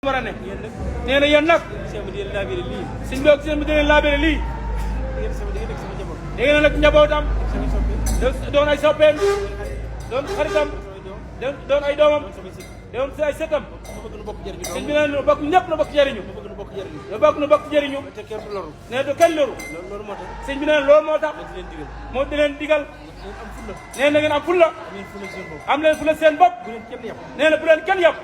war a ne nee na yéen nag suñ boog seen bi dina laabere lii da ngeen nag njabootam doon ay soppeem doon xaritam doon ay doomam doon ay sëtam suñ bi ne bokk ñëpp na bokk jëriñu nu bokk jëriñu ne du kenn loru suñ bi ne loolu moo tax moo di leen digal nee na ngeen am fulla am leen fulla seen bopp nee na bu leen kenn yab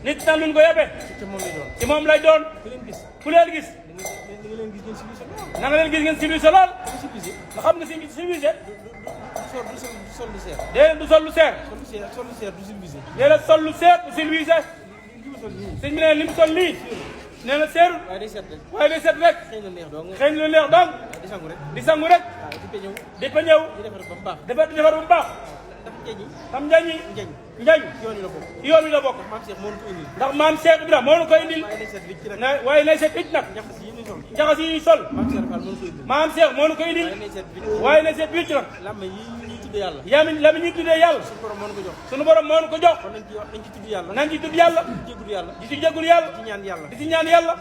nit tan luñ ko yabee ci moom lay doon ku leen gis na nga leen gis ngeen civilisé lool nga xam ne si civilisé déedéet du sol lu seer déedéet sol lu seer du civilisé sëñ bi ne li mu sol lii nee na seerul waaye day set rek xëy na lu neex dong di sangu rek di pa ñëw defar ba mu baax xam njañi njañ yoon wi la bokk ndax maam Cheikh Ibrahima moo nu koy indil waaye nay set wicc nag njaxas yi ñuy sol maam Cheikh moo nu koy indil waaye nay set wicc nag la mi ñuy tuddee yàlla sunu borom moo nu ko jox nañ ci tudd yàlla di ci jéggul yàlla di ci ñaan yàlla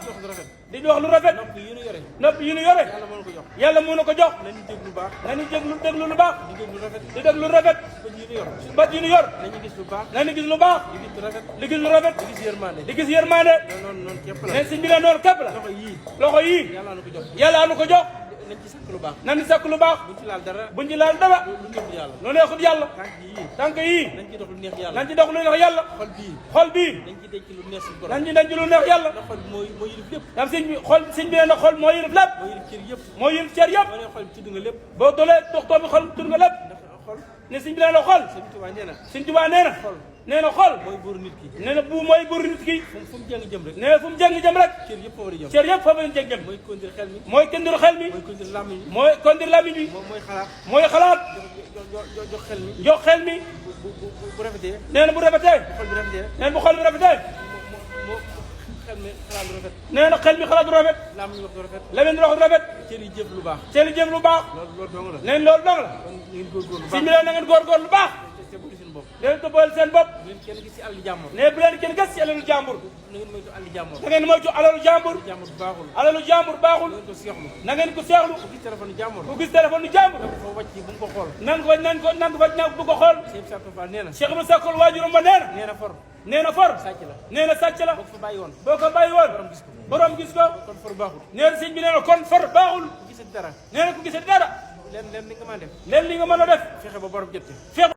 di wax lu rafet nopp yi nu yore yàlla moo nu ko jox nañu déglu lu baax di déglu lu rafet bat yi nu yor nañu gis lu baax di gis lu rafet di gis yërmande ne si mbir noonu képp la loxo yii yàlla nu ko jox nañu sakk lu baax buñ ci laal dara lu neexut yàlla tànk yii nañ ci dox lu neex yàlla xol bii nañ ci denc lu neex yàlla am sëñ bi xol sëñ bi ne xol moo yërëf lépp moo yërëf cër yëpp boo dolee doxtoo bi xol tudd nga lépp ne sëñ bi nee na xol sëñ Tuubaa nee na xol nee na bu mooy buur nit ki nee na fu mu jëng jëm rek cër yëpp fa mu jëm mooy kondir xel mi mooy kondir lamiñ bi mooy xalaat jox xel mi nee na bu rafetee nee na bu xol bi rafetee nee na xel mi xalaat du rafet lamiñ di wax du rafet cër yi jëf lu baax nee na loolu dong la si mi leen na ngeen góorgóor lu baax leen toppal seen bopp ne bu leen kenn gis ci alalu jàmbur na ngeen moytu alalu jàmbur baaxul na ngeen ko seexlu ku gis téléphone jàmbur nan ko wàcc bu ko xool Cheikh Moussa Sakol waajuram ba nee na for sàcc la boo ko bàyyi woon borom gis ko nee na sëñ bi nee na kon for baaxul nee na ku gisati dara leen li nga mën a def fexe ba borom jot